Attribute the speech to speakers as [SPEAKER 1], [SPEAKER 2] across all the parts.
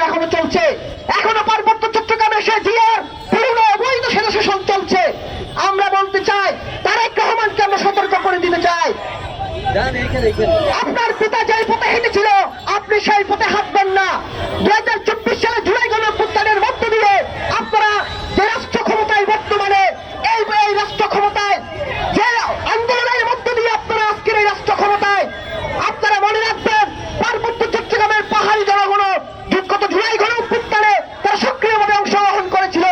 [SPEAKER 1] এখনো চলছে। এখনো পার্বত্য চট্টগ্রামে সে জিয়ার পুরনো অবৈধ স্বৈরশাসন চলছে। আমরা বলতে চাই, তারেক রহমানকে আমরা সতর্ক করে দিতে চাই, আপনার পিতা যেই পথে হেঁটেছিল আপনি সেই পথে হাঁটবেন না। 2024 সালে জুলাই গণঅভ্যুত্থানের মধ্য দিয়ে আপনারা যে রাষ্ট্র ক্ষমতায় বর্তমানে এই রাষ্ট্র ক্ষমতায় যে আন্দোলনের মধ্য দিয়ে আপনারা আজকের এই রাষ্ট্র ক্ষমতায়, আপনারা মনে রাখবেন পার্বত্য চট্টগ্রামের পাহাড়ি জনগণ গত জুলাই গণঅভ্যুত্থানে তারা সক্রিয়ভাবে অংশগ্রহণ করেছিল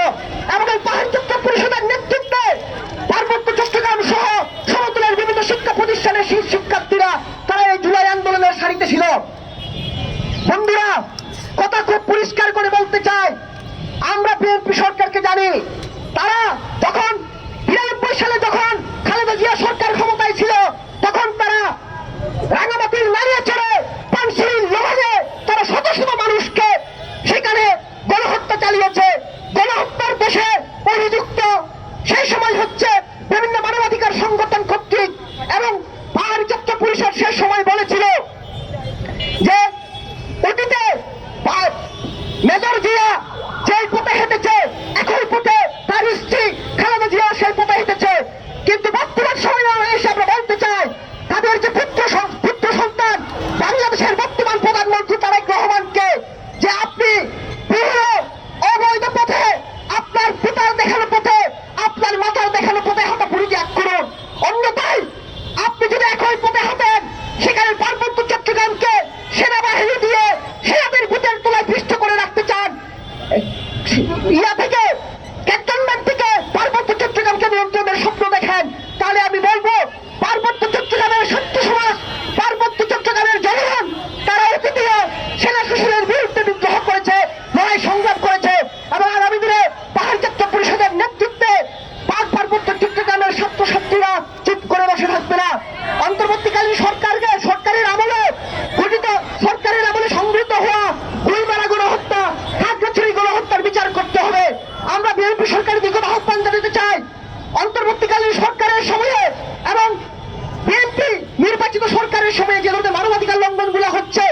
[SPEAKER 1] এবং এই পাহাড় চট্টগ্রাম পরিষদের নেতৃত্বে পার্বত্য চট্টগ্রাম সহ সমতলের বিভিন্ন শিক্ষা প্রতিষ্ঠানের শিক্ষার্থীরা তারা এই জুলাই আন্দোলনের সারিতে ছিল। বন্ধুরা, কথা খুব পরিষ্কার করে বলতে চাই, আমরা বিএনপি সরকারকে জানি, তারা যখন 92 সালে যখন খালেদা জিয়া সরকার ক্ষমতায় ছিল তখন তারা রাঙামাটির নারিয়ে চড়ে পানশির লোহারে তারা শত শত মানুষকে সেখানে গণহত্যা চালিয়েছে। গণহত্যার দেশে অভিযুক্ত সেই সময় হচ্ছে বিভিন্ন মানবাধিকার সংগঠন কর্তৃক, এবং পাহাড়ি চট্টগ্রাম পরিষদ সে সময় বলেছিল যে অতীতে মেজর জিয়া যেই পথে হেঁটেছে একই পথে তার স্ত্রী খালেদা জিয়া সেই পথে হেঁটেছে। কিন্তু বর্তমান সময়ে এসে আমরা বলতে চাই, তাদের যে পুত্র সন্তান বাংলাদেশের বর্তমান প্রধানমন্ত্রী তারেক রহমানকে, যে আপনি পুরো অবৈধ পথে আপনার পিতার দেখানো পথে আপনার মাতার দেখানো পথে হাঁটা পরিত্যাগ করুন। অন্যথায় আপনি যদি একই পথে হাঁটেন সেখানে পার্বত্য চট্টগ্রামকে সেনাবাহিনী দিয়ে সেনাদের ভূতের তলায় পিষ্ট করে রাখতে চান, ইয়া থেকে ক্যান্টনমেন্ট থেকে পার্বত্য চট্টগ্রামকে নিয়ন্ত্রণের স্বপ্ন দেখেন, তাহলে আমি বলবো পার্বত্য চট্টগ্রামের সত্য সমাজ, পার্বত্য চট্টগ্রামের জনগণ তারা অতীতীয় সেনা শাসনের বিরুদ্ধে বিদ্রোহ করেছে, লড়াই সংগ্রাম করেছে, এবং আগামী দিনে পাহাড় চট্টগ্রাম পরিষদের নেতৃত্বে পার্বত্য চট্টগ্রামের ছাত্রছাত্রীরা চুপ করে বসে থাকবে না। অন্তর্বর্তীকালীন সরকারের আমলে গঠিত সরকারের আমলে সংগৃহীত হওয়া গুইমারা গণহত্যা, খাগড়াছড়ি গণহত্যার বিচার করতে হবে। আমরা বিএনপি সরকারের দিকে আহ্বান জানাতে চাই, অন্তর্বর্তীকালীন সরকারের সময়ে এবং বিএনপি নির্বাচিত সরকারের সময়ে যে ধরনের মানবাধিকার লঙ্ঘনগুলো হচ্ছে